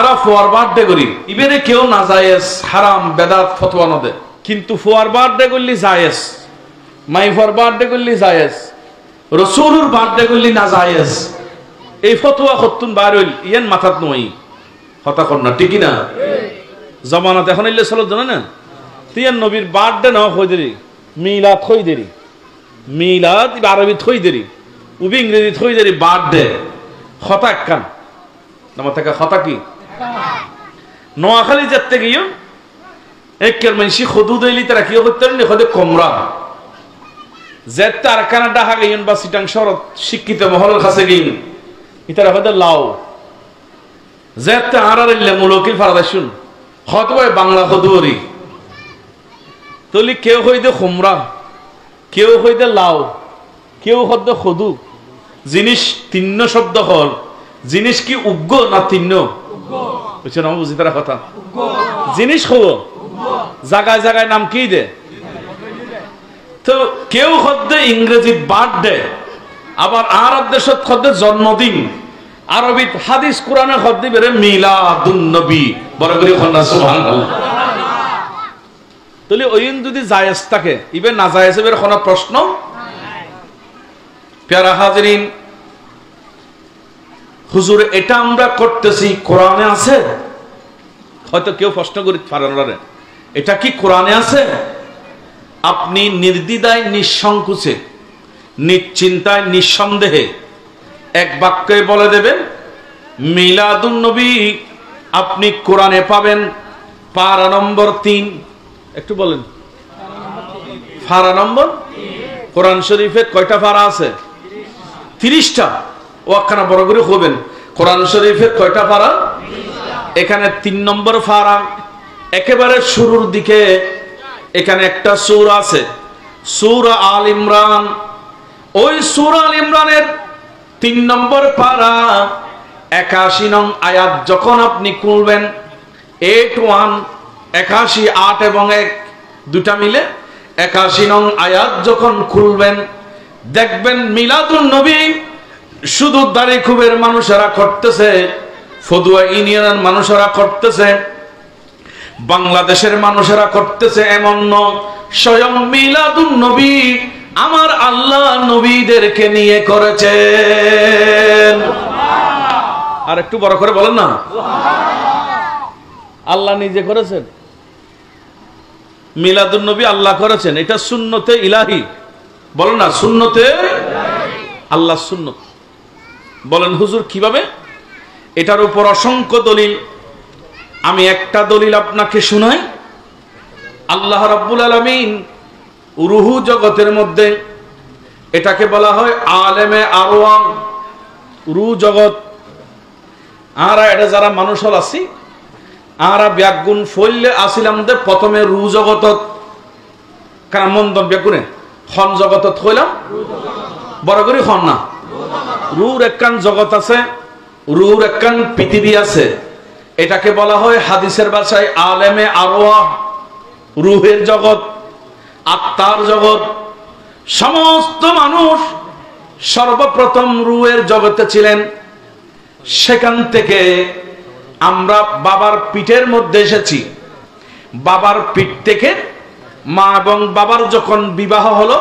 আমরা ফোয়ার বার্থডে করি ইবেরে কেউ না জায়েজ হারাম বেদাত ফতোয়া না দেয়, কিন্তু ফোয়ার বার্থডে করলি জায়েজ, মাইফার বার্থডে করলি জায়েজ, রসুলুর বার্থডে করলি না জায়েজ। এই ফতোয়া কতুন বার হইল ইয়ান মাথাত নই হতা কর না, ঠিকই না? জমানাত এখন এলে চলো জানে না, তিয়ান নবীর বার্থডে না হই দেরি, মিলাদ হই দেরি, মিলাদ আরবি হই দেরি, উবি ইংরেজি হই দেরি, বার্থডে হতা কান আমার থেকে হতা কি নোয়াখালী যেতে গিয়ে একের মানুষ খদু দইলি তারা কি করতে খদে কমরা যেতে আর কানা ডাহা গিয়েন বা সিটাং শরৎ শিক্ষিত মহলের কাছে গিয়েন ইতারা হয়তো লাও যেতে আর মুলকিল ফারাদা শুন হত বাংলা খদুরি তলি কেউ হইতে খুমরা, কেউ হইতে লাও, কেউ হদ্দ খদু। জিনিস তিন্ন শব্দ হল, জিনিস কি উগ্র না তিন্ন? বুঝছেন আমার বুঝি তারা কথা, জিনিস হব জায়গায় জায়গায় নাম কি দে। তো কেউ হদ্দে ইংরেজি বার্থডে, আবার আরব দেশত হদ্দে জন্মদিন, আরবিত হাদিস কোরআনে হদ্দে বেরে মিলাদুন নবী, বড় করে কন্যা সুবহানাল্লাহ। তাহলে ওইন যদি জায়েজ থাকে ইবে না জায়েজ এর কোনো প্রশ্ন। প্যারা হাজরিন, হুজুর এটা আমরা করতেছি কোরআনে আছে? হয়তো কেউ প্রশ্ন করি পারেন এটা কি কোরআনে আছে? আপনি নির্দ্বিধায় নিঃসংকোচে নিশ্চিন্তায় নিঃসন্দেহে এক বাক্যে বলে দেবেন মিলাদুন নবী আপনি কোরআনে পাবেন পারা নম্বর 3। একটু বলেন পারা নম্বর। কোরআন শরীফে কয়টা পারা আছে? 30টা। ওয়াক্কানা বড় করে হবেন কোরআন শরীফের কয়টা পারা? এখানে 3 নম্বর পারা একেবারে শুরুর দিকে এখানে একটা সূরা আছে, সূরা আল ইমরান। ওই সূরা আল ইমরানের 3 নম্বর পারা 81 নং আয়াত যখন আপনি খুলবেন 81 8 এবং 1 দুটা মিলে 81 নং আয়াত যখন খুলবেন দেখবেন মিলাদুন নবী শুধু দাড়িখুবের মানুষেরা করতেছে, ফদুয়া ইউনিয়নের মানুষেরা করতেছে, বাংলাদেশের মানুষেরা করতেছে এমন নয়। স্বয়ং মিলাদুন নবী আমার আল্লাহ নবীদেরকে নিয়ে করেছেন। আর একটু বড় করে বলেন না, আল্লাহ নিজে করেছেন। মিলাদুন নবী আল্লাহ করেছেন, এটা সুন্নতে ইলাহি। বলেন না সুন্নতে আল্লাহ সুন্নত। বলেন হুজুর কিভাবে? এটার উপর অসংখ্য দলিল। আমি একটা দলিল আপনাকে শোনাই। আল্লাহ রাব্বুল আলামিন রুহু জগতের মধ্যে এটাকে বলা হয় আলেমে আরওয়াহ, রুহ জগৎ। আর এটা যারা মানুষ হল আছি আর ব্যাগুন ফইলে আসিলাম দে প্রথমে রুহ জগতত কারণ মন্দন ব্যাগুনে খন জগতত হইলাম বড় করে খন না। রুর একখান জগৎ আছে, রুর একখান পৃথিবী আছে। এটাকে বলা হয় হাদিসের ভাষায় আলেমে আরওয়াহ, রুহের জগৎ, আত্মার জগৎ। সমস্ত মানুষ সর্বপ্রথম রুহের জগতে ছিলেন। সেখান থেকে আমরা বাবার পিঠের মধ্যে এসেছি। বাবার পিঠ থেকে মা এবং বাবার যখন বিবাহ হলো,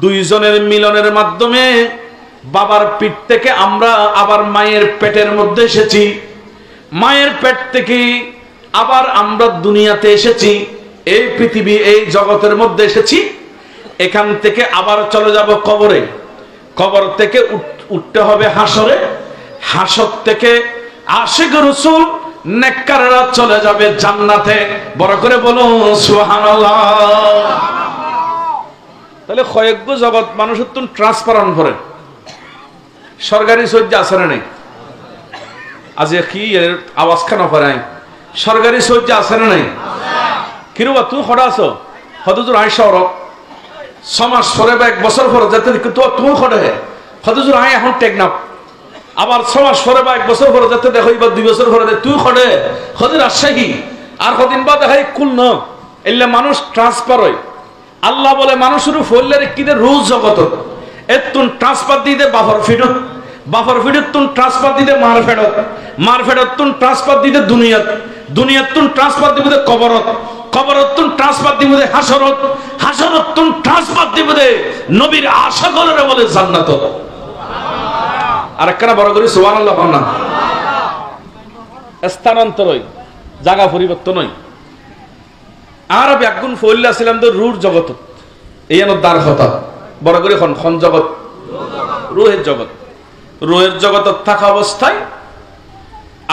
দুইজনের মিলনের মাধ্যমে বাবার পিঠ থেকে আমরা আবার মায়ের পেটের মধ্যে এসেছি। মায়ের পেট থেকে আবার আমরা দুনিয়াতে এসেছি, এই পৃথিবী এই জগতের মধ্যে এসেছি। এখান থেকে আবার চলে যাব কবরে, কবর থেকে উঠতে হবে হাসরে, হাসর থেকে আশিক রাসূল নেককাররা চলে যাবে জান্নাতে। বড় করে বলুন সুবহানাল্লাহ। তাহলে কয়েকগো জগৎ মানুষের তো ট্রান্সফারন করে। সরকারি সহ্য আছে না নেই? আজ কি এর আওয়াজ খান করে সরকারি সহ্য আছে না নেই? কিরবা তুই খড়া আছো হদুজুর আই শহর 6 মাস পরে বা 1 বছর পরে যাতে তুই খড়ে হদুজুর আই এখন টেকনাপ। আবার 6 মাস পরে বা 1 বছর পরে যাতে দেখো বা 2 বছর পরে তুই খড়ে হদুর রাজশাহী। আর কদিন বা দেখাই কুল ন এলে মানুষ ট্রান্সফার হয়। আল্লাহ বলে মানুষের ফলের কিনে রুহ জগত এতুন ট্রান্সফার দিয়ে বাবার ফিরত বাপর ফেরতুন ট্রান্সফার দিতে মার ফেরতুন ট্রান্সফার দিতে দুনিয়াতুন ট্রান্সফার দিতে কবরতুন ট্রান্সফার দিতে হাসরতুন ট্রান্সফার দিতে নবীর আশা করে বলে জান্নাত। আর একখানা বড় করে সুবহানাল্লাহ না, স্থানান্তর জায়গা পরিবর্তন নয়। আর ব্যাগুন ফইল্লা ছিলাম তো রুর জগত এই দার কথা বড় করে খন জগৎ রুহের জগত থাকা অবস্থায়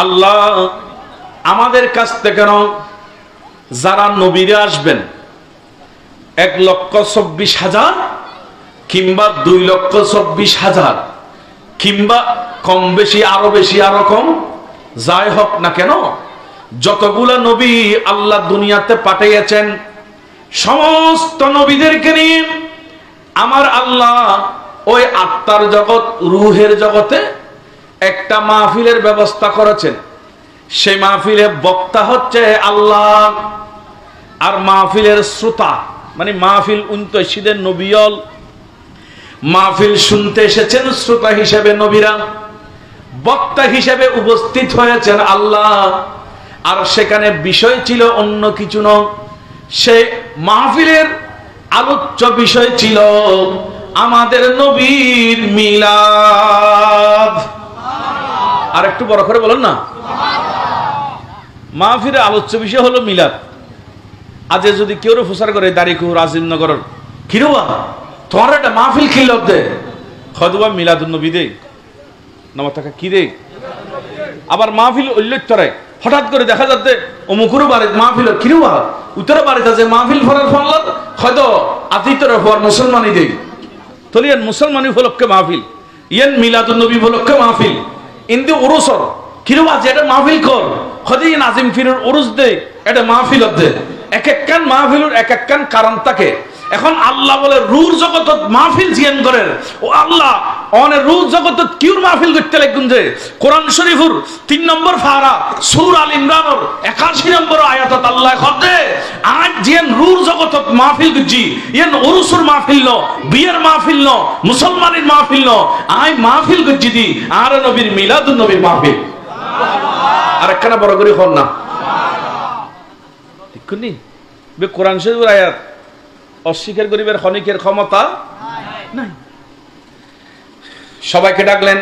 আল্লাহ আমাদের কাছ থেকে যারা নবীরে আসবেন 1,24,000 কিংবা 2,24,000 কিংবা কম বেশি আরো বেশি আরো কম যাই হোক না কেন, যতগুলা নবী আল্লাহ দুনিয়াতে পাঠিয়েছেন সমস্ত নবীদেরকে নিয়ে আমার আল্লাহ ওই আত্মার জগৎ রুহের জগতে একটা মাহফিলের ব্যবস্থা করেছেন। সেই মাহফিলে বক্তা হচ্ছে আল্লাহ, আর মাহফিলের শ্রোতা মানে মাহফিল উনতৈশীদের নবীল, মাহফিল শুনতে এসেছেন শ্রোতা হিসেবে নবীরা, বক্তা হিসেবে উপস্থিত হয়েছেন আল্লাহ। আর সেখানে বিষয় ছিল অন্য কিছু নয়, সে মাহফিলের আলোচ্য বিষয় ছিল আমাদের নবীর মিলাদ। আর একটু বড় করে বলেন না, মাহফিলের আলোচ্য বিষয় হলো মিলাদ। আজ যদি কেউ প্রচার করে দাঁড়িকুর আজিমনগর কিরবা তোমার একটা মাহফিল খিল দে হয়তোবা মিলাদুন নবী দে নামা থাকা কি দে, আবার মাহফিল উল্লেখরে হঠাৎ করে দেখা যাচ্ছে অমুকুরও বাড়ি মাহফিল কিরবা উত্তরে বাড়িতে আছে মাহফিল ফরার ফলত হয়তো আতিতরে হওয়ার মুসলমানই দেই তলিয়ান মুসলমানি উপলক্ষে মাহফিল, ইয়ান মিলাদুন নবী উপলক্ষে মাহফিল, ইন্দি উরুসর কিরবা যে এটা মাহফিল কর হয়তো ইন আজিম ফিরের উরুস দে এটা মাহফিল দে। এক একখান মাহফিলের এক একখান কারণ থাকে। এখন আল্লাহ বলে রুর জগত মাহফিল জিয়ান করেন ও আল্লাহ অনে রুর জগত কিউর মাহফিল করতে লাগুন যে কোরআন শরীফুর 3 নম্বর ফারা সূরা আল ইমরানের 81 নম্বর আয়াতত আল্লাহ কদে আজ জিয়ান রুর জগত মাহফিল গজি ইয়ান উরুসুর মাহফিল ন বিয়ের মাহফিল ন মুসলমানের মাহফিল ন আই মাহফিল গজি দি আর নবীর মিলাদুন নবীর মাহফিল। সুবহানাল্লাহ। আর একখানা বড় করে হন না ঠিক নি বে কোরআন শরীফের আয়াত অস্বীকার করিবার ক্ষণিকের ক্ষমতা নাই। সবাইকে ডাকলেন,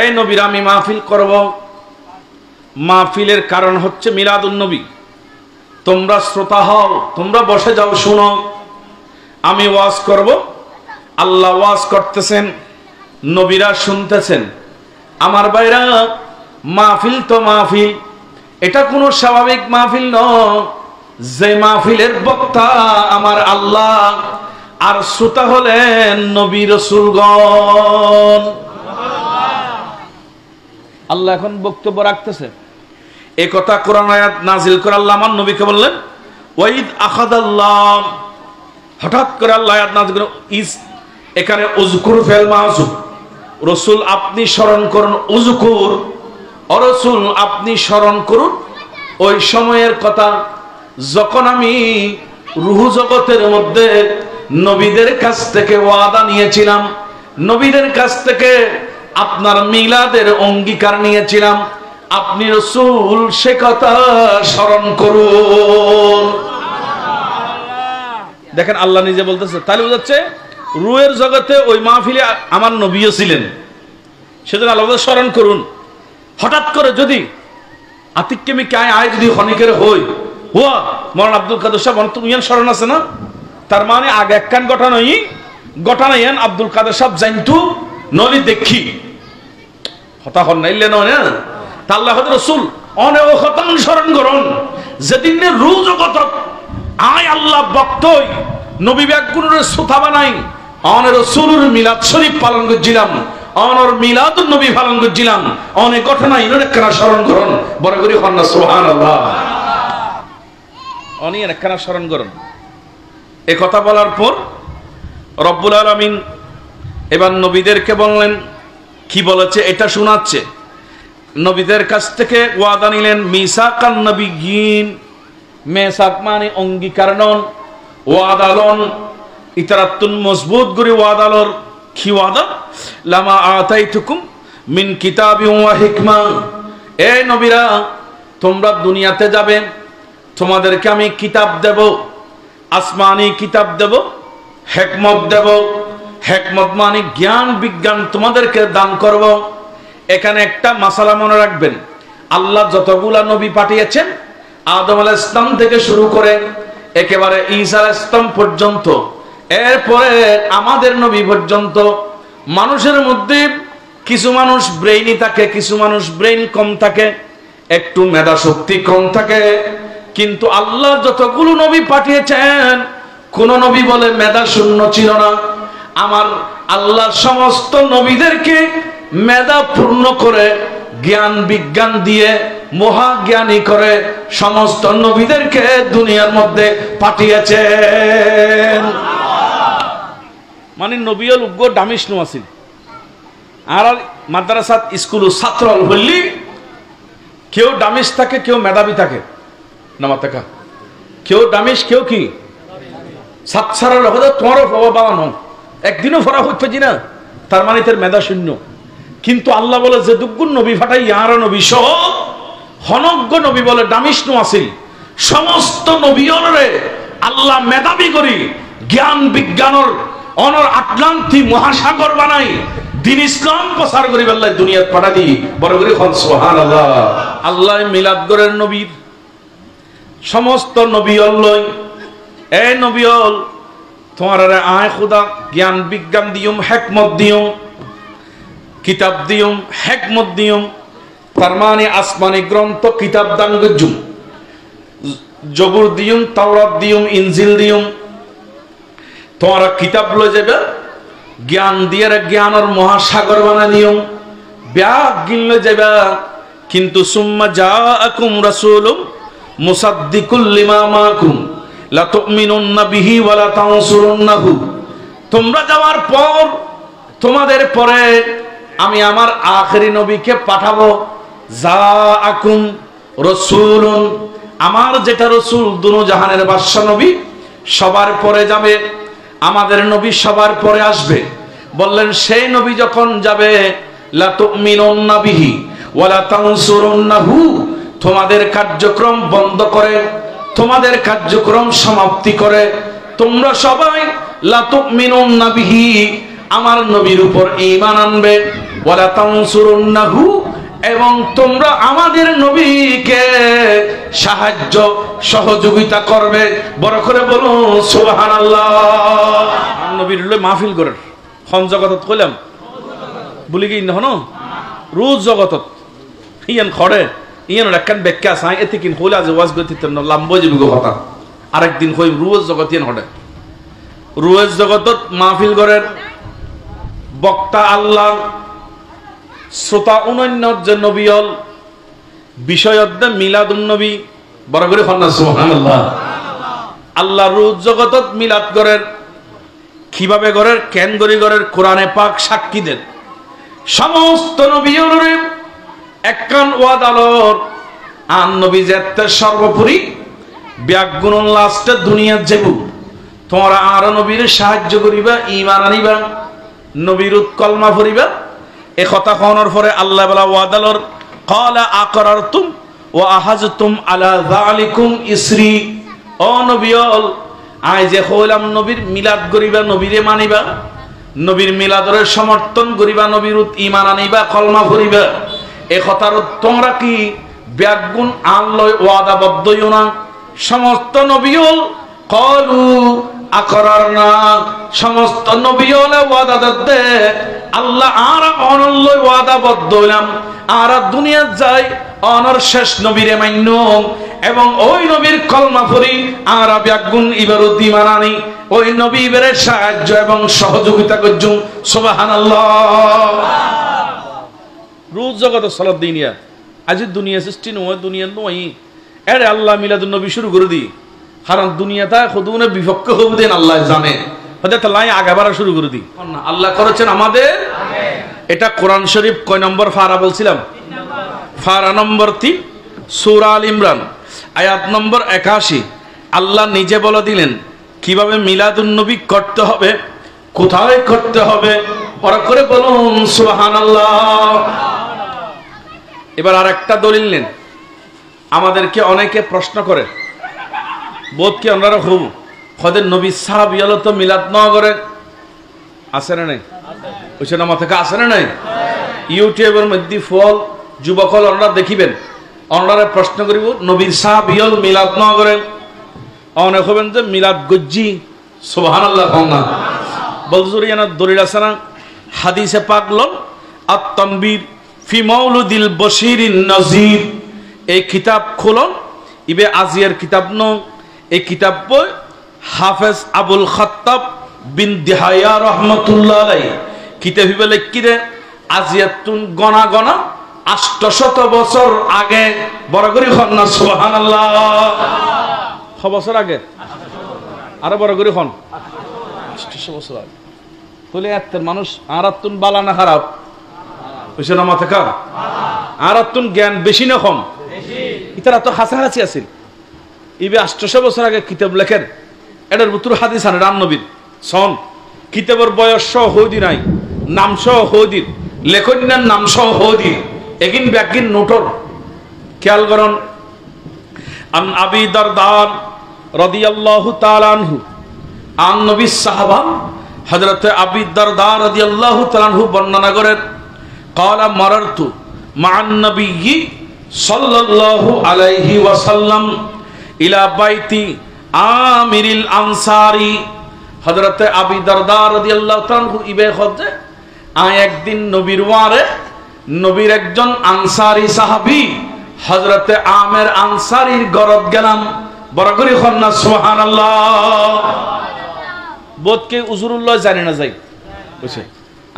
এই নবীর আমি মাহফিল করব, মাহফিলের কারণ হচ্ছে মিলাদুন নবী, তোমরা শ্রোতা হও, তোমরা বসে যাও শুনো, আমি ওয়াজ করব। আল্লাহ ওয়াজ করতেছেন, নবীরা শুনতেছেন। আমার ভাইরা মাহফিল তো মাহফিল, এটা কোনো স্বাভাবিক মাহফিল নয় যে মাহফিলের বক্তা আমার আল্লাহ আর শ্রোতা হলেন নবী রাসূলগণ। আল্লাহ এখন বক্তব্য রাখতেছে, এই কথা কোরআন আয়াত নাজিল করে আল্লাহ আমার নবীকে বললেন ওয়াইদ আখাদাল্লাহ, হঠাৎ করে আল্লাহ আয়াত নাজিল করে ইস, এখানে উযকুর ফেল মাযুব, রাসূল আপনি স্মরণ করুন, উযকুর ও রাসূল আপনি স্মরণ করুন ওই সময়ের কথা যখন আমি রূহ জগতের মধ্যে নবীদের কাছ থেকে ওয়াদা নিয়েছিলাম, নবীদের কাছ থেকে আপনার মিলাদের অঙ্গীকার নিয়েছিলাম, আপনি রাসূল সে কথা স্মরণ করুন। দেখেন আল্লাহ নিজে বলতেছে, তাহলে বোঝাচ্ছে রূহের জগতে ওই মাহফিলে আমার নবীও ছিলেন, সেজন্য আল্লাহ স্মরণ করুন। হঠাৎ করে যদি আতিক্যমি কে আয় যদি ক্ষণিকের হই হুয়া মৌলানা আব্দুল কাদের সাহেব অন্তত ইয়ান স্মরণ আছে না, তার মানে আগে একখান ঘটনা ইয়ান আব্দুল কাদের সাহেব জানতু নলি দেখি হতা হন নাইলে নয় না তা আল্লাহ রাসূল অনেক হতান স্মরণ করুন যেদিন রূহ জগত আয় আল্লাহ বক্তই নবী ব্যাগুনের শ্রোতা বানাই অনে রাসূলের মিলাদ শরীফ পালন করছিলাম, অনর মিলাদুন নবী পালন করছিলাম, অনেক ঘটনা ইনের একখানা স্মরণ করুন, বড় করে হন না সুবহানাল্লাহ। অনেক একখানা স্মরণ করুন। এ কথা বলার পর রব্বুল আলামিন এবার নবীদেরকে বললেন, কি বলেছে এটা শোনাচ্ছে। নবীদের কাছ থেকে ওয়াদা নিলেন, মিসাকান নবিয়্যিন, মিসাক মানে অঙ্গীকার নন, ওয়াদা লন, ইতারাতুন মজবুত করে ওয়াদা লর। কি ওয়াদা? লামা আতাইতুকুম মিন কিতাবিন ওয়া হিকমা। এই নবীরা, তোমরা দুনিয়াতে যাবে, তোমাদেরকে আমি কিতাব দেব, আসমানি কিতাব দেব, হিকমত দেব। হিকমত মানে জ্ঞান বিজ্ঞান তোমাদেরকে দান করব। এখানে একটা মাসালা মনে রাখবেন, আল্লাহ যতগুলা নবী পাঠিয়েছেন, আদম আলাইহিস সালাম থেকে শুরু করে একেবারে ঈসা আলাইহিস সালাম পর্যন্ত, এরপরে আমাদের নবী পর্যন্ত, মানুষের মধ্যে কিছু মানুষ ব্রেইনি থাকে, কিছু মানুষ ব্রেইন কম থাকে, একটু মেধা শক্তি কম থাকে। কিন্তু আল্লাহ যতগুলো নবী পাঠিয়েছেন, কোন নবী বলে মেধা শূন্য ছিল না। আমার আল্লাহ সমস্ত নবীদেরকে মেধা পূর্ণ করে, জ্ঞান বিজ্ঞান দিয়ে মহাজ্ঞানী করে সমস্ত নবীদেরকে দুনিয়ার মধ্যে পাঠিয়েছেন। মানে নবীল উগ্র দামিশ নো আছিল। আর মাদ্রাসাত স্কুল ছাত্র হইলি কেউ দামিশ থাকে, কেউ মেধাবী থাকে না মাতাকা, কেউ দামিশ, কেউ কি সাতসারা লগে তোমারও বাবা নয়, একদিনও ফরা হচ্ছে না, তার মানে তার মেধা শূন্য। কিন্তু আল্লাহ বলে যে দুগুণ নবী ফাটাই ইয়ার নবী সহ হনজ্ঞ নবী বলে দামিষ্ণু আছিল, সমস্ত নবীরে আল্লাহ মেধাবী করি, জ্ঞান বিজ্ঞানের অনর আটলান্টি মহাসাগর বানাই, দিন ইসলাম প্রচার করি আল্লাহ দুনিয়াত পাঠা দি বড় করে খন সুবহানাল্লাহ। আল্লাহ মিলাদ গরের নবীর সমস্ত নবী লই, এই নবী হল তোমার আয় খুদা জ্ঞান বিজ্ঞান দিয়ম, হিকমত দিয়ম, কিতাব দিয়ম, হিকমত দিয়ম। তার মানে আসমানি গ্রন্থ কিতাব দান গজুম, জবুর দিয়ম, তাওরাত দিয়ম, ইনজিল দিয়ম। তোমার কিতাব লই যাবে, জ্ঞান দিয়ে জ্ঞানের মহাসাগর বানা দিয়ম, ব্যাগ গিন লই যাবে। কিন্তু সুম্মা জাআকুম রাসূলুম মুসাদ্দিকুল লিমা মাকুম লা তুমিনুন্না বিহি ওয়া লা তানসুরুন্নাহু। তোমরা যাওয়ার পর তোমাদের পরে আমি আমার আখেরি নবীকে পাঠাবো। জাআকুম রাসূলুন, আমার যেটা রাসূল দুনো জাহানের বাদশা নবী, সবার পরে যাবে, আমাদের নবী সবার পরে আসবে। বললেন সেই নবী যখন যাবে, লা তুমিনুন্না বিহি ওয়া লা তানসুরুন্নাহু, তোমাদের কার্যক্রম বন্ধ করে, তোমাদের কার্যক্রম সমাপ্তি করে তোমরা সবাই লা তুমিনুন্না বিহি, আমার নবীর উপর ঈমান আনবে, ওয়া লা তানসুরুন্নাহু, এবং তোমরা আমাদের নবীকে সাহায্য সহযোগিতা করবে। বড় করে বলুন সুবহানাল্লাহ। নবীর লই মাহফিল করেন খন জগতত কইলাম বলি কি নহন, রোজ জগতত ইয়ান খড়ে ইয়ান একখান ব্যাখ্যা চাই এতে কিন হইলা যে ওয়াজ গতি লাম্বই যাবি গো কথা। আরেকদিন কই রোজ জগত ইয়ান হড়ে, রোজ জগতত মাহফিল করেন বক্তা আল্লাহ, শ্রোতা অনন্য যে নবী হল, বিষয় মিলাদুন নবী। বড় করে কন্যা সুবহানাল্লাহ। আল্লাহ রোজ জগতত মিলাদ করেন, কিভাবে করেন, কেন করি করেন, কোরআনে পাক সাক্ষী দেন। সমস্ত নবী একখান ওয়াদালর আন নবী যেতে সর্বোপরি ব্যাগুণ লাস্টে দুনিয়ার যাবো, তোমরা আর নবীর সাহায্য করিবা, ঈমান আনিবা, নবীর কলমা পড়িবা। এ কথা কওয়ার পরে আল্লাহ বলা ওয়াদালর ক্বালা আকরারতুম ওয়া আহাজতুম আলা যালিকুম ইসরি। ও নবীল, আই যে হইলাম নবীর মিলাদ করিবা, নবীরে মানিবা, নবীর মিলাদরে সমর্থন করিবা, নবীর ঈমান আনিবা, কলমা পড়িবা। এ কথার তোমরা কি ব্যাগুণ আনলয় ওয়াদাবদ্ধ হইও না? সমস্ত নবীল ক্বালু আকরারনা, সমস্ত নবীল ওয়াদা দে আল্লাহ আর অনল্য ওয়াদাবদ্ধ হইলাম, আর দুনিয়া যাই অনর শেষ নবীরে মান্য এবং ওই নবীর কলমা পড়ি, আর ব্যাগুণ ইবারত ঈমান আনি, ওই নবী ইবারে সাহায্য এবং সহযোগিতা করজুম। সুবহানাল্লাহ। রোজ জগত সালাত দিনিয়া আজি দুনিয়া সৃষ্টি নয়, দুনিয়া নয় এরে আল্লাহ মিলাদুন নবী শুরু করে দি, কারণ দুনিয়াটা খুদুনে বিপক্ষ হব দেন আল্লাহ জানে, হয়তো লাই আগাবারা শুরু করে দি। আল্লাহ করেছেন আমাদের। এটা কোরআন শরীফ কয় নম্বর ফারা বলছিলাম? ফারা নম্বর 3 সূরা আল ইমরান আয়াত নম্বর 81। আল্লাহ নিজে বলে দিলেন কিভাবে মিলাদুন নবী করতে হবে, কোথায় করতে হবে, বড় করে বলুন সুবহানাল্লাহ। এবার আর একটা দলিল নেন। আমাদেরকে অনেকে প্রশ্ন করে, বোধ কি আমরা খুব খদের নবী সাহাবী হলো তো মিলাদ নগরে আছে না নাই? ওইসব আমার থেকে আছে না নাই? ইউটিউবের মধ্যে ফল যুবকল আমরা দেখিবেন, অনারা প্রশ্ন করিব নবীর সাহাবী হল মিলাদ নগরে, অনেক হবেন যে মিলাদ গজ্জি সুবহানাল্লাহ কওনা বলজুরি না দলিল আছে না? হাদিসে পাক লন আত-তানবীর ফি মাউলুদিল বশিরিন নাযীর, এই কিতাব খুলন ইবে আজিয়ার কিতাব ন, এই কিতাব বই হাফেজ আবুল খাত্তাব বিন দিহায়া রহমাতুল্লাহ আলাইহি কিতাবি বলে কিরে আজিয়াতুন গনা গনা 800 বছর আগে, বড় করে হন না সুবহানাল্লাহ। ক বছর আগে? আরো বড় করে হন 800 বছর আগে। বলে এত মানুষ আরাতুন বালা না খারাপ হইছে না মাথা কা? আরাতুন জ্ঞান বেশি না কম? ইতারা তো কাছাকাছি আছিল। ইবে 800 বছর আগে কিতাব লেখেন, এটার ভিতর হাদিস আনে রাম নবীর সন, কিতাবের বয়স সহ হৌদি নাই, নাম সহ হৌদির, লেখনের নাম সহ হৌদির, এগিন ব্যাগিন নোটর খেয়াল করুন। আন আবি দারদান রাদিয়াল্লাহু তাআলা আনহু, আন নবী সাহাবা হযরত আবি দারদা রাদিয়াল্লাহু তাআলা আনহু বর্ণনা করেন, ক্বালা মারারতু মা'আন নবিয়্যি সাল্লাল্লাহু আলাইহি ওয়াসাল্লাম ইলা বাইতি আমিরিল আনসারি। হযরত আবি দারদা রাদিয়াল্লাহু তাআলা আনহু ইবে খোঁজে আয় একদিন নবীর ওয়ারে, নবীর একজন আনসারী সাহাবী হযরত আমের আনসারীর ঘরত গেলাম, বড় করে খন্না সুবহানাল্লাহ। বোধকে উজুরুল্লাহ জানি না যাই বুঝছে,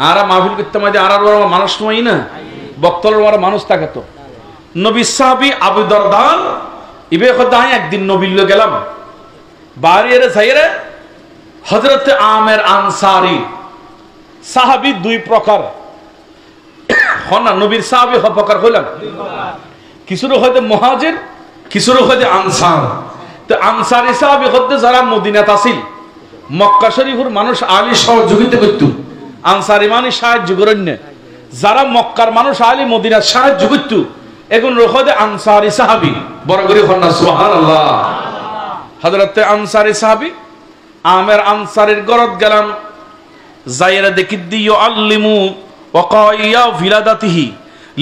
আর মাহফিল করতে মাঝে আর মানুষ নয় না, বক্তলের মানুষ থাকে তো। নবী সাহাবী আবু দারদান ইবে খোদায় একদিন নবীর লো গেলাম, বাড়িয়ে যাইরে হযরত আমের আনসারী সাহাবী দুই প্রকার হনা, নবীর সাহাবী হ প্রকার হইলাম, কিছুর হয়তো মুহাজির, কিছুর হয়তো আনসার। তো আনসারী সাহাবী হতে যারা মদিনাত আছিল, মক্কা শরীফের মানুষ আলী সহযোগিতা করত, আনসারী মানে সাহায্য করেন না, যারা মক্কার মানুষ আলী মদিনার সাহায্য করত, এখন রহদে আনসারী সাহাবী, বড় করে হন্না সুবহানাল্লাহ। হযরত আনসারী সাহাবী আমের আনসারীর ঘরত গেলাম, যাইরা দেখি দিও আল্লিমু ওয়াকাইয়া ফিলাদাতিহি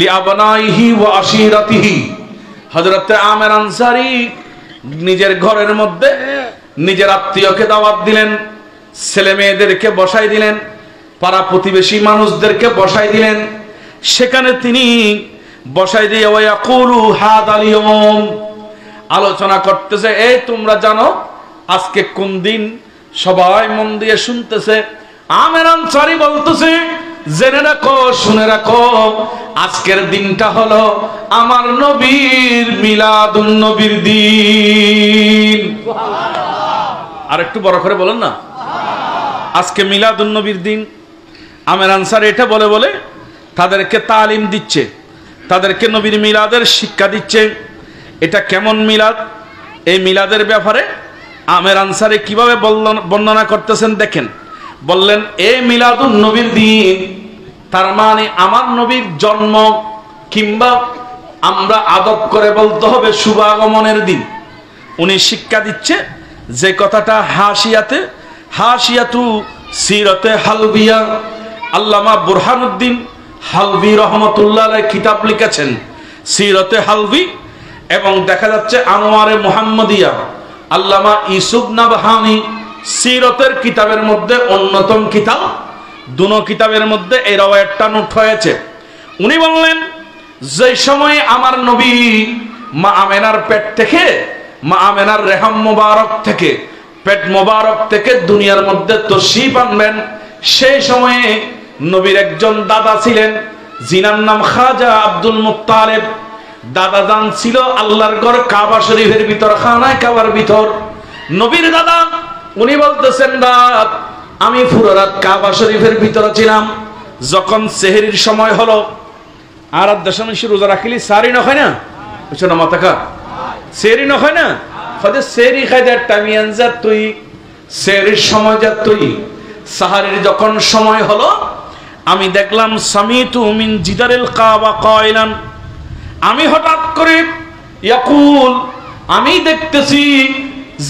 লিআবনাইহি ওয়া আশিরাতিহি। হযরত আমের আনসারী নিজের ঘরের মধ্যে নিজের আত্মীয়কে দাওয়াত দিলেন, ছেলে মেয়েদেরকে বসাই দিলেন, পাড়া প্রতিবেশী মানুষদেরকে বসাই দিলেন। সেখানে তিনি বসাই দিয়ে ওয়াকুলু হাদাল ইয়াউম, আলোচনা করতেছে, এই তোমরা জানো আজকে কোন দিন? সবাই মন দিয়ে শুনতেছে। আমের আনসারী বলতেছে, জেনে রাখো, শুনে রাখো, আজকের দিনটা হলো আমার নবীর মিলাদুন নবীর দিন। আর একটু বড় করে বলেন না, আজকে মিলাদুন নবীর দিন। আমের আনসার এটা বলে বলে তাদেরকে তালিম দিচ্ছে, তাদেরকে নবীর মিলাদের শিক্ষা দিচ্ছে। এটা কেমন মিলাদ, এই মিলাদের ব্যাপারে আমের আনসারী কিভাবে বর্ণনা করতেছেন দেখেন। বললেন, এই মিলাদুন নবীর দিন তার মানে আমার নবীর জন্ম, কিংবা আমরা আদব করে বলতে হবে শুভাগমনের দিন। উনি শিক্ষা দিচ্ছে যে কথাটা হাসিয়াতু সিরতে হালবিয়া, আল্লামা বুরহানুদ্দিন হালবি রহমতুল্লাহ আলাইহি কিতাব লিখেছেন সিরতে হালবি, এবং দেখা যাচ্ছে আনোয়ারে মুহাম্মদিয়া আল্লামা ইউসুফ নাবহানি সিরতের কিতাবের মধ্যে অন্যতম কিতাব। দুনো কিতাবের মধ্যে এই রওয়ায়াতটা নোট হয়েছে। উনি বললেন, যে সময় আমার নবী মা আমেনার পেট থেকে, মা আমেনার রেহম মোবারক থেকে, পেট মোবারক থেকে দুনিয়ার মধ্যে তশরিফ আনবেন, সেই সময়ে নবীর একজন দাদা ছিলেন, জিনার নাম খাজা আব্দুল মুত্তালিব। দাদা জান ছিল আল্লাহর ঘর কাবা শরীফের ভিতর, খানায় কাবার ভিতর। নবীর দাদা উনি বলতেছেন, রাত আমি পুরো রাত কাবা শরীফের ভিতরে ছিলাম। যখন সেহরির সময় হলো, আর দেশে মানুষ রোজা রাখিলি সারি না হয় না, বুঝছো না মাতাকা, সেহরি না হয় না, হয়তো সেহরি খাই দেয় টাইমিয়ান যা তুই, সেহরির সময় যা তুই। সাহারির যখন সময় হলো, আমি দেখলাম সামিতু মিন জিদারিল কাবা কাইলান, আমি হঠাৎ করে ইয়াকুল, আমি দেখতেছি,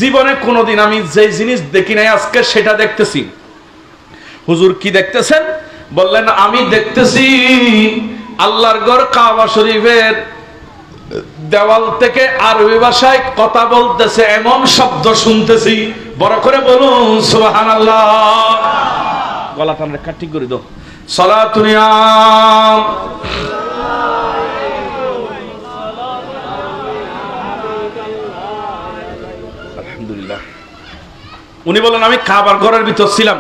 জীবনে কোনোদিন আমি যে জিনিস দেখি নাই আজকে সেটা দেখতেছি। হুজুর কি দেখতেছেন? বললেন আমি দেখতেছি আল্লাহর ঘর কাবা শরীফের দেওয়াল থেকে আরবি ভাষায় কথা বলতেছে, এমন শব্দ শুনতেছি। বড় করে বলুন সুবহানাল্লাহ। গলা টান রেখা ঠিক করে দাও। সালাতুন ইয়া আলহামদুলিল্লাহ। উনি বলেন আমি কাবার ঘরের ভিতর ছিলাম,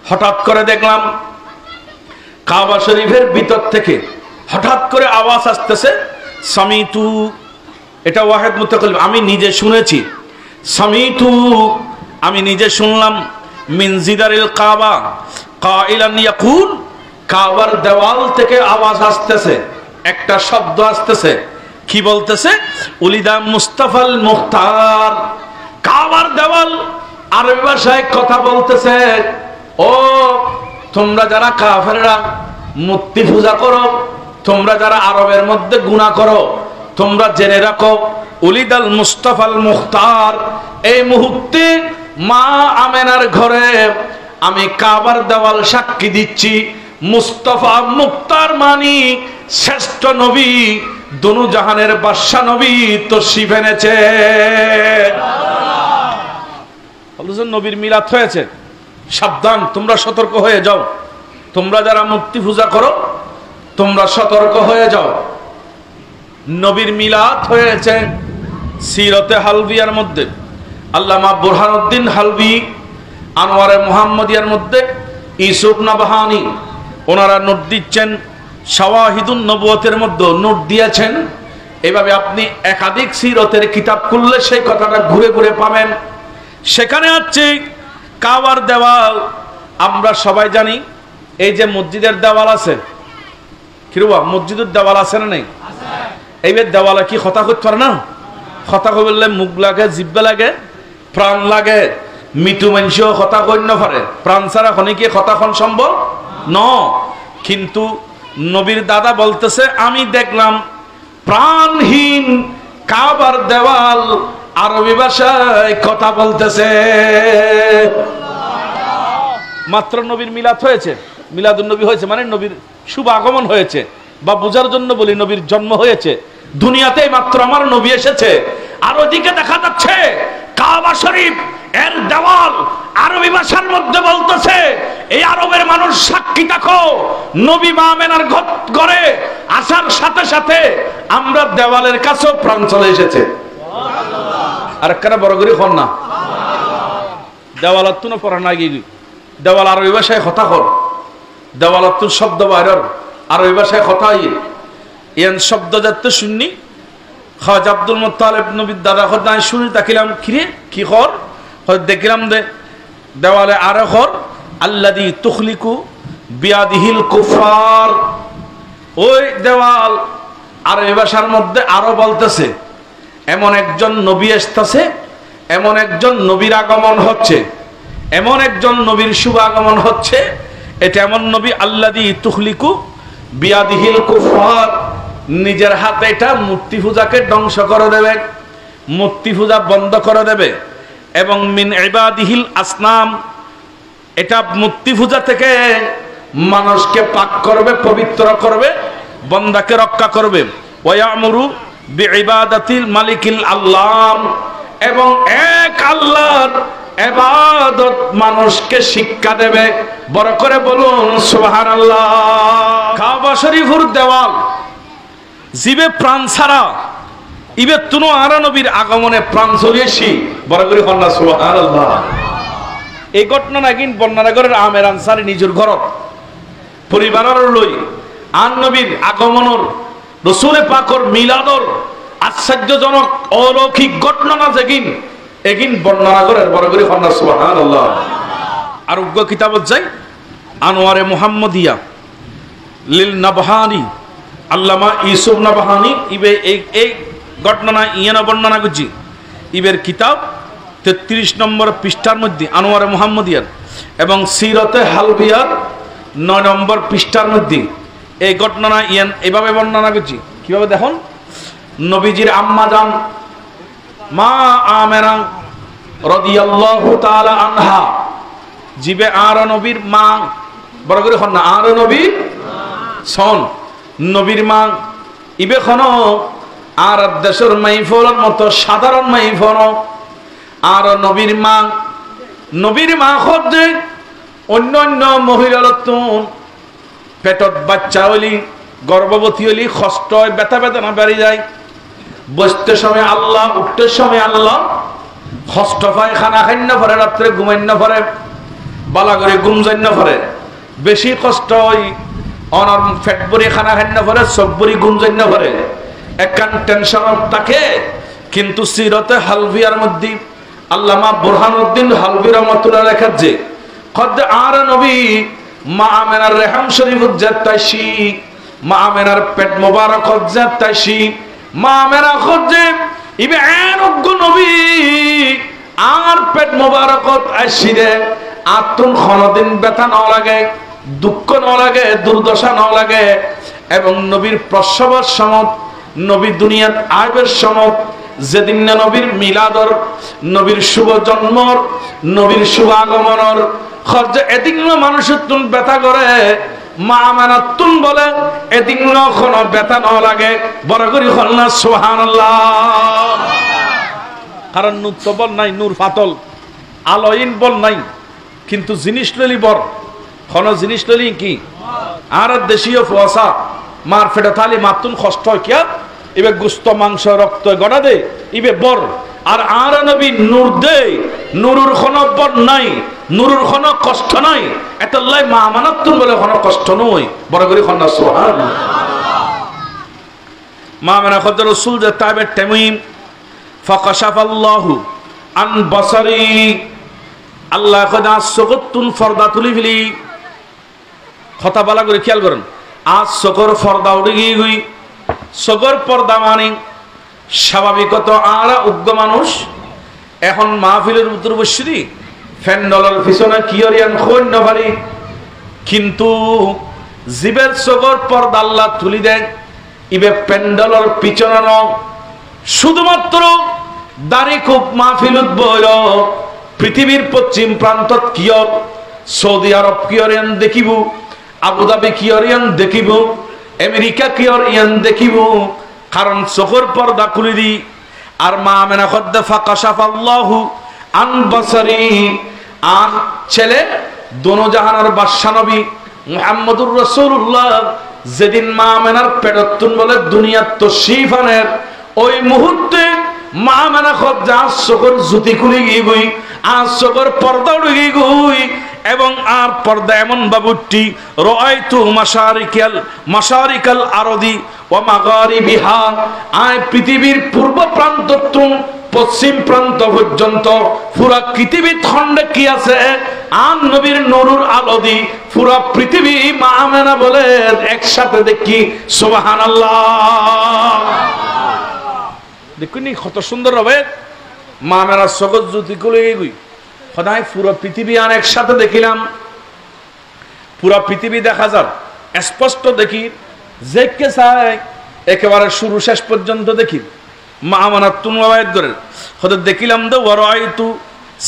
হঠাৎ করে দেখলাম কাবা শরীফের ভিতর থেকে হঠাৎ করে আওয়াজ আসতেছে, সামিতু, এটা ওয়াহিদ মুতাকাল্লিম, আমি নিজে শুনেছি। সামিতু, আমি নিজে শুনলাম, মিন জিদারিল কাবা কাইলান ইয়াকুল, কাবার দেওয়াল থেকে আওয়াজ আসতেছে, একটা শব্দ আসতেছে। কি বলতেছে? উলিদা মুস্তাফাল মুখতার। কাবার দেওয়াল আরবি ভাষায় কথা বলতেছে, ও তোমরা যারা কাফেররা মূর্তি পূজা করো, তোমরা যারা আরবের মধ্যে গুনাহ করো, তোমরা জেনে রাখো উলিদাল মুস্তাফাল মুখতার, এই মুহূর্তে মা আমেনার ঘরে আমি কাবার দেওয়াল সাক্ষী দিচ্ছি, মুস্তাফা মুখতার মানি শ্রেষ্ঠ নবী, দুনু জাহানের বাদশা নবী তশরিফ এনেছে। নবীর মিলাদ হয়েছে, সাবধান, তোমরা সতর্ক হয়ে যাও। তোমরা যারা মূর্তি পূজা করো তোমরা সতর্ক হয়ে যাও। নবীর মিলাদ হয়েছে। সিরতে হালবিয়ার মধ্যে আল্লামা বুরহানুদ্দিন হালবি, আনোয়ারে মুহাম্মদিয়ার মধ্যে ইউসুফ নাবহানি, ওনারা নোট দিচ্ছেন, শাওয়াহিদুন নবুয়তের মধ্যে নোট দিয়েছেন। এভাবে আপনি একাধিক সিরতের কিতাব খুললে সেই কথাটা ঘুরে ঘুরে পাবেন। সেখানে আছে কাবার দেওয়াল। আমরা সবাই জানি এই যে মসজিদের দেওয়াল আছে, কিরবা মসজিদের দেওয়াল আছে না নেই? এইবার দেওয়ালে কি কথা করতে পারে না? কথা কইলে মুখ লাগে, জিব্বা লাগে, প্রাণ লাগে। মৃত্যু মানুষও কথা কই না পারে, প্রাণ ছাড়া খনি কি কথা কোন সম্ভব ন। কিন্তু নবীর দাদা বলতেছে আমি দেখলাম প্রাণহীন কাবার দেওয়াল আরবি ভাষায় কথা বলতেছে। মাত্র নবীর মিলাদ হয়েছে, মিলাদুন নবী হয়েছে মানে নবীর শুভ আগমন হয়েছে, বা বোঝার জন্য বলি নবীর জন্ম হয়েছে। দুনিয়াতে মাত্র আমার নবী এসেছে। আর ওদিকে দেখা যাচ্ছে কাবা শরীফ এর দেওয়াল আরবি ভাষার মধ্যে বলতেছে, এই আরবের মানুষ সাক্ষী থাকো, নবী মা আমেনার ঘরে আসার সাথে সাথে আমরা দেওয়ালের কাছেও প্রাণ চলে এসেছে। আর একটা বড় করে হন না, দেওয়ালাত পড়া না গিয়ে দেওয়াল আরবি ভাষায় কথা কর, দেওয়ালাত শব্দ বাইরের আরবি ভাষায় কথা এন শব্দ যাতে শুননি। খাওয়াজ আব্দুল মুত্তালিব নবীর দাদা খর নাই শুনি, দেখিলাম কিরে কি কর, দেখিলাম দে দেওয়ালে আরে খর আল্লাদি তুখলিকু বিয়াদিহিল কুফার। ওই দেওয়াল আরবি ভাষার মধ্যে আরো বলতেছে এমন একজন নবী আসতেছে, এমন একজন নবীর আগমন হচ্ছে, এমন একজন নবীর শুভ আগমন হচ্ছে। এটা এমন নবী আল্লাদি তুখলিকু বিয়াদিহিল কুফার, নিজের হাতে এটা মূর্তি পূজাকে ধ্বংস করে দেবে, মূর্তি পূজা বন্ধ করে দেবে। এবং মিন ইবাদিহিল আসনাম, এটা মূর্তি পূজা থেকে মানুষকে পাক করবে, পবিত্র করবে, বন্দাকে রক্ষা করবে। ওয়ায়ামুরু বিইবাদাতিল মালিকিল আল্লাহ, এবং এক আল্লাহর ইবাদত মানুষকে শিক্ষা দেবে। বড় করে বলুন সুবহানাল্লাহ। কাবা শরীফের দেওয়াল জিবে প্রাণ ছাড়া ইবে তুনো আর নবীর আগমনে প্রাণ ছড়িয়েছি। বড় করে হল্লা সুবহানাল্লাহ। এই ঘটনা নাকি বন্যানগরের আমের আনসারি নিজের ঘরত পরিবারের লই আন নবীর আগমনের রসুলে পাকর মিলাদর আশ্চর্যজনক অলৌকিক ঘটনা না যেগিন এগিন বন্যানগরের। বড় করে হল্লা সুবহানাল্লাহ। আরোগ্য কিতাবত যাই আনোয়ারে মুহাম্মদিয়া লিল নাবহানি, আল্লামা ইউসুফ নাবহানি ইবে এই ঘটনা ইয়েনা বর্ণনা করছি। ইবের কিতাব 33 নম্বর পৃষ্ঠার মধ্যে আনোয়ারে মুহাম্মদিয়ার এবং সিরতে হালবিয়ার 9 নম্বর পৃষ্ঠার মধ্যে এই ঘটনা এভাবে বর্ণনা করছি। কিভাবে দেখুন, নবীজির আম্মা জান মা আমেনা রাদিয়াল্লাহু তাআলা আনহা, জিবে আর নবীর মা, বড় করে হন না, আর নবী সন নবীর মা ইবে খন আর দেশের মাইফলের মতো সাধারণ মাইফল। আর নবীর মা হচ্ছে অন্য অন্য মহিলার পেটত বাচ্চা হইলি, গর্ভবতী হইলি কষ্ট হয়, ব্যথা বেদনা বেড়ে যায়, বসতে সময় আল্লাহ, উঠতে সময় আল্লাহ, কষ্ট পায়, খানা খাইন্য পরে, রাত্রে ঘুমাইন্য পরে, বালা করে ঘুম যাইন্য পরে, বেশি কষ্ট হয়, অনর ফেট ভরি খানা খাইন্য পরে, চোখ ভরি ঘুম যাইন্য পরে, একখান টেনশন থাকে। কিন্তু সিরতে হালভিয়ার মধ্যে আল্লামা বুরহানুদ্দিন হালভি রহমাতুল্লাহ লেখার যে খদ্দে আর নবী মা আমেনার রেহাম শরীফ উজ্জাতাইশি, মা আমেনার পেট মোবারক উজ্জাতাইশি, মা আমেনা খদ্দে ইবে আনগ্য নবী আর পেট মোবারক আইসিরে আতুন খনদিন ব্যথা না লাগে, দুঃখ না লাগে, দুর্দশা না লাগে। এবং নবীর প্রসবের সময়, নবী দুনিয়াত আইবের সময়, যেদিন নবীর মিলাদর, নবীর শুভ জন্মর, নবীর শুভ আগমনর খরচে এদিন মানুষের তুন ব্যথা করে, মা আমানাত তুন বলে এদিন কোনো ব্যথা না লাগে। বড় করি হল্লা সুবহানাল্লাহ। কারণ নূর তো বল নাই, নূর ফাতল আলোইন বল নাই, কিন্তু জিনিস ললি বড় কোন জিনিস ললি কি আর দেশীয় ফসা মার ফেটে থালি মাতুন কষ্ট কিয়া ইবে গুস্ত মাংস রক্ত গড়া দে ইবে বর। আর নবী নূর দে, নূরুর কোনো বর নাই, নূরুর কোনো কষ্ট নাই। এটাল্লাই মা আমানাতুন বলে কোনো কষ্ট নয়। বড় করে খন্না সুবহানাল্লাহ। মা আমানা খদ রাসূল যে তাবে তামিম ফাকাশাফাল্লাহু আন বাসারি, আল্লাহ খোদা সকতুন ফর্দা তুলি ফেলি। কথা বলা করে খেয়াল করেন, আজ সকর ফর্দা উঠে গিয়ে গই, সকর পর্দা মানে স্বাভাবিকত আর উগ্র মানুষ এখন মাহফিলের উত্তর বসছি ফ্যান্ডলের পিছনে কিয়রিয়ান খৈন্য ভারি, কিন্তু জীবের সকর পর্দা আল্লাহ তুলি দেয় ইবে প্যান্ডলের পিছনে ন, শুধুমাত্র দাড়ি খুব মাহফিল বইল। পৃথিবীর পশ্চিম প্রান্ত কিয়র, সৌদি আরব কিয়রিয়ান দেখিব, আবুধাবি কিয়রিয়ান দেখিব, আমেরিকা কিয়রিয়ান দেখিব, কারণ চোখের পর্দা খুলে দি। আর মা আমেনা খদ্দা ফাকাশাফাল্লাহু আন বাসারি, আর ছেলে দোনো জাহানের বাদশা নবী মুহাম্মদুর রাসূলুল্লাহ যেদিন মা আমেনার পেটতুন বলে দুনিয়ার তশরীফ আনের, ওই মুহূর্তে মা আমেনা খদ্দা চোখের জুতি খুলে গিয়ে গই, আর চোখের পর্দা উঠে গিয়ে গই। এবং আর পর্দা এমন বাবুটি রাআইতু মাশারিকাল আরদি ওয়া মাগারিবিহা, আয় পৃথিবীর পূর্ব প্রান্ত থেকে পশ্চিম প্রান্ত পর্যন্ত পুরা পৃথিবীর খণ্ডে কি আছে আর নবীর নূরুর আলো দি পুরা পৃথিবী মা আমেনা বলে একসাথে দেখি। সুবহানাল্লাহ। দেখুনি কত সুন্দর হবে মা আমেনা সগত জ্যোতি খুলে গই, সদায় পুরো পৃথিবী আর একসাথে দেখিলাম। পুরা পৃথিবী দেখা যাক, স্পষ্ট দেখি, যেকে চাই একেবারে শুরু শেষ পর্যন্ত দেখি। মা আমানাত তুনওয়ায়ের ধরে হঠাৎ দেখিলাম দে ওয়ারাইতু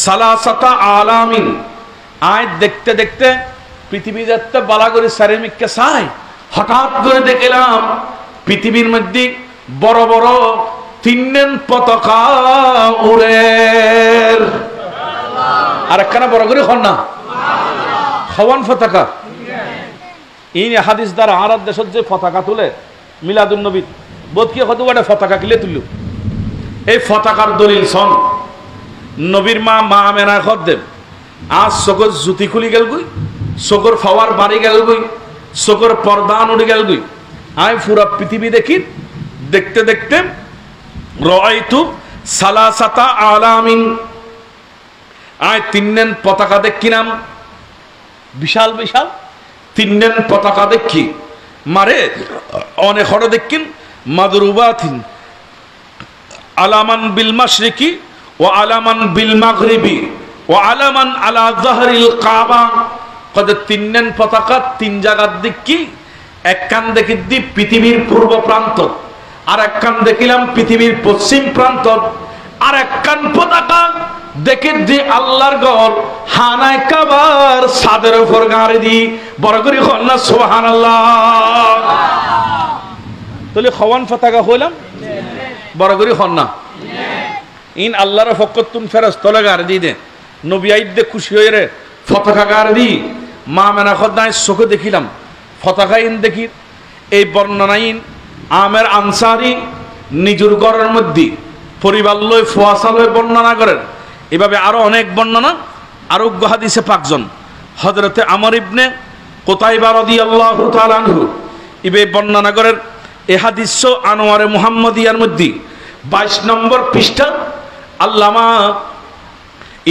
সালাসাতা আলামিন, আয় দেখতে দেখতে পৃথিবী দেখতে বালা করে চারিমিককে চাই, হঠাৎ করে দেখলাম পৃথিবীর মধ্যে বড় বড় তিনজন পতাকা উড়ে। আর একখানা বড় করে হন না হওয়ান পতাকা। এই হাদিস দ্বারা আর দেশের যে পতাকা তুলে মিলাদুন নবী বোধ কি হতো একটা পতাকা কিলে তুলল। এই পতাকার দলিল সন নবীর মা আমেনা খদ্দেব আজ চোখর জুতি খুলি গেল গুই, চোখর ফাওয়ার বাড়ি গেল গুই, চোখর পর্দান উড়ে গেল গুই। আয় পুরা পৃথিবী দেখি, দেখতে দেখতে রাআইতু সালাসাতা আলামিন, আয় তিনজন পতাকা দেখিলাম, বিশাল বিশাল তিনজন পতাকা দেখি। মারে অনেক হড় দেখিন মাদরুবাতিন আলামান বিল মাশরিকি ও আলামান বিল মাগরিবি ও আলামান আলা যাহরিল কাবা। কত তিননেন পতাকা তিন জায়গার দিক কি, এক কান দেখি দি পৃথিবীর পূর্ব প্রান্ত, আর এক কান দেখিলাম পৃথিবীর পশ্চিম প্রান্ত, আর এক কান পতাকা দেখে দি আল্লাহর ঘর হানায় কাবার ছাদের উপর গাড়ি দি বড় করে কন্যা সুবহানাল্লাহ। তাহলে খওয়ান পতাকা হইলাম বড় করে কন্যা ইন আল্লাহর ফকতুন ফেরেশতা গাড়ি দি দে নবী আইদে খুশি হয়ে রে পতাকা গাড়ি দি মা মেনা খদায় চোখে দেখিলাম পতাকা ইন দেখি। এই বর্ণনাইন আমের আনসারি নিজুর ঘরের মধ্যে পরিবার লই ফুয়াশালয় বর্ণনা করেন। এভাবে আরো অনেক বর্ণনা আরোগ্য হাদিসে পাকজন হযরতে আমর ইবনে কুতাইবা রাদিয়াল্লাহু তাআলা আনহু ইবে বর্ণনা করেন। এই হাদিস আনোয়ারে মুহাম্মদিয়ার মধ্যে 22 নম্বর পৃষ্ঠা আল্লামা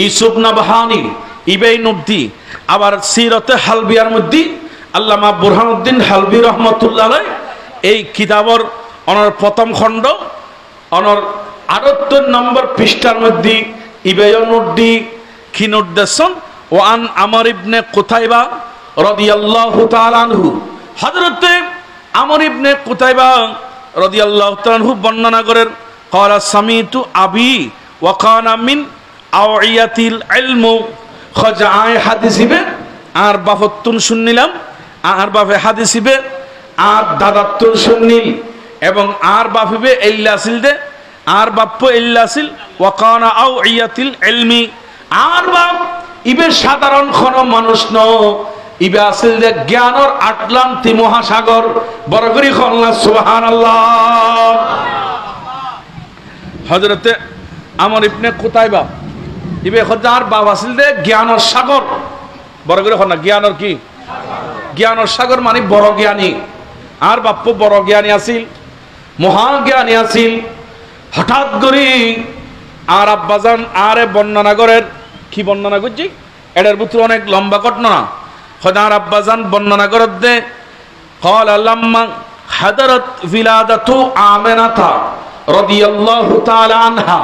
ইউসুফ নাবহানি ইবে নবদি, আবার সিরতে হালবিয়ার মধ্যে আল্লামা বুরহানুদ্দিন হালবি রহমতুল্লাহ আলাইহি এই কিতাবর অনর প্রথম খণ্ড অনর 78 নম্বর পৃষ্ঠার মধ্যে ইবেয়নুদ্দি খিনুদ্দেশন ওয়ান আমর ইবনে কুতাইবা রাদিয়াল্লাহু তাআলা আনহু, হযরতে আমর ইবনে কুতাইবা রাদিয়াল্লাহু তাআলা আনহু বর্ণনা করেন ক্বালা সামিতু আবি ওয়া কানা মিন আওয়াইয়াতিল ইলম, খজায় হাদিসিবে আর বাফতুন শুনিলাম আর বাফে হাদিসিবে আর দাদাতুন শুনিল এবং আর বাফিবে ইল্লাসিল দে আর বাপ্প ইল্লাসিল ওয়া কানা আওয়াইয়াতিল ইলমি, আর বাপ ইবে সাধারণ কোন মানুষ ন ইবে আসিল দে জ্ঞানর আটলান্টি মহাসাগর বড় করি কল্লা সুবহানাল্লাহ। হযরতে আমর ইবনে কুতাইবা ইবে খজার বাপ আসিল দে জ্ঞানর সাগর বড় করে না জ্ঞানর কি জ্ঞানর সাগর মানে বড় জ্ঞানী, আর বাপ্প বড় জ্ঞানী আসিল মহাজ্ঞানী আসিল। হঠাৎ করে আর আব্বাজান আরে বর্ণনা করেন কি বর্ণনা করছি এটার ভিতরে অনেক লম্বা ঘটনা। খোদার আব্বাজান বর্ণনা করত দে قال لما حضرت ولادت آمنة رضي الله تعالى عنها,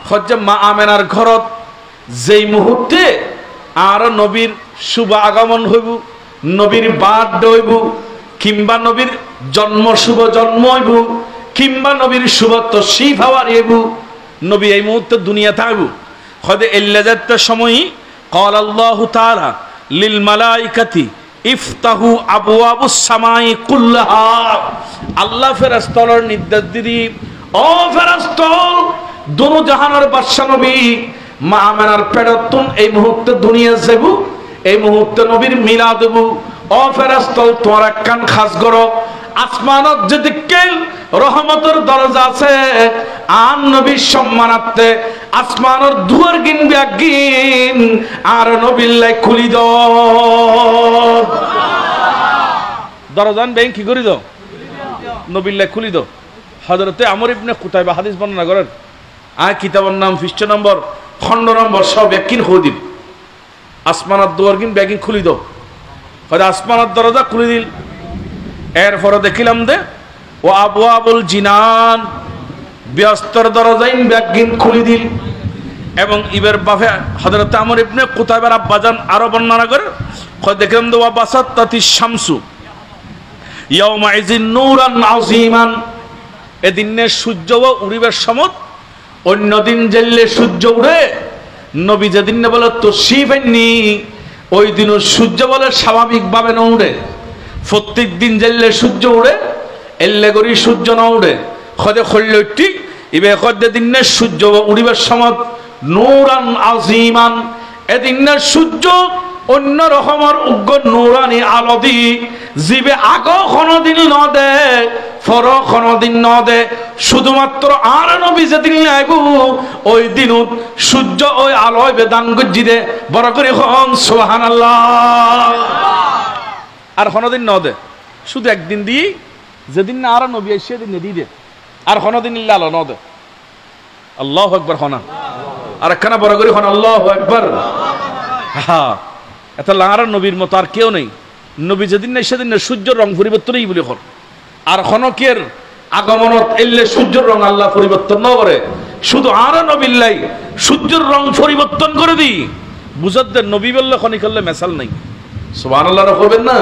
খোদা মা আমেনার ঘরত যেই মুহূর্তে আর নবীর শুভ আগমন হইব, নবীর বার্থডে হইব, কিংবা নবীর জন্ম শুভ জন্ম হইব, কিংবা নবীর শুভ তশরিফ হওয়ার হইব, নবী এই মুহূর্তে দুনিয়া থাকব। খোদা ইল্লাজাত সময় قال الله تعالى للملائكة ইফতাহু আবওয়াবুস সামাই কুল্লাহা, আল্লাহ ফেরেশতার নির্দেশ দিদি ও ফেরেশতা দোনো জাহানের বাদশা নবী মা আমেনার পেটতুন এই মুহূর্তে দুনিয়া যাইব, এই মুহূর্তে নবীর মিলাদ দেব। ও ফেরেশতা তোমার কান খাস করো, আসমানত যেদিকে রহমতের দরজা আছে আর নবীর সম্মানার্থে আসমানের দুয়ার গিনবে গিন আর নবীর লাই খুলি দাও দরজান ব্যাংক কি করি দাও নবীর লাই খুলি দাও। হযরতে আমর ইবনে কুতাইবা হাদিস বর্ণনা করেন আর কিতাবের নাম পৃষ্ঠ নম্বর খণ্ড নম্বর সব একদিন হদিব আসমানের দুয়ার গিন ব্যাগিন খুলি দাও। হয়তো আসমানের দরজা খুলি দিল। এরপরে দেখিলাম দে ও আবওয়াবুল জিনান ব্যস্তর দরজাইন ব্যাগিন খুলি দিল। এবং ইবের বাফে হযরত আমর ইবনে কুতাইবার আব্বাজান আরো বর্ণনা করে দেখলাম দে ওয়া বাসাত্তাতিশ শামসু ইয়াউমা ইযিন নূরান আযীমান, এদিনে সূর্য উড়িবার সমত অন্য দিন জেললে সূর্য উড়ে নবী যেদিন বলে তশরিফেননি ওই দিনও সূর্য বলে স্বাভাবিকভাবে না উড়ে। প্রত্যেক দিন জেললে সূর্য উড়ে এল্লে করি সূর্য না উড়ে। খদে খল্লটি ইবে খদে দিনে সূর্য উড়িবার সমত নূরান আযীমান, এদিনের সূর্য অন্য রকমের উগ্র নূরানি আলো দি জিবে আগো কোনদিন ন দে ফর কোনদিন ন দে, শুধুমাত্র আর নবী যেদিন আইব ওই দিন সূর্য ওই আলোয় বেদান গজ্জি দে বড় করে হন সুবহানাল্লাহ। আর কোনদিন ন দে শুধু একদিন দিই যেদিন না আর নবী আইসে সেদিন দিয়ে দে আর কোনদিন ইল্লা আলো ন দে। আল্লাহু আকবার হনা আর একখানা বড় করে হন আল্লাহু আকবার। হ্যাঁ এত লাঙার নবীর মতো আর কেউ নেই। নবী যেদিন নেই সেদিন সূর্যের রং পরিবর্তনই বলে হন। আর খনকের আগমনত এলে সূর্যের রং আল্লাহ পরিবর্তন না করে, শুধু আর নবীল্লাই সূর্যের রং পরিবর্তন করে দিই বুঝাতে নবী বললে খনি করলে মেসাল নাই। সুবহানাল্লাহ করবেন না?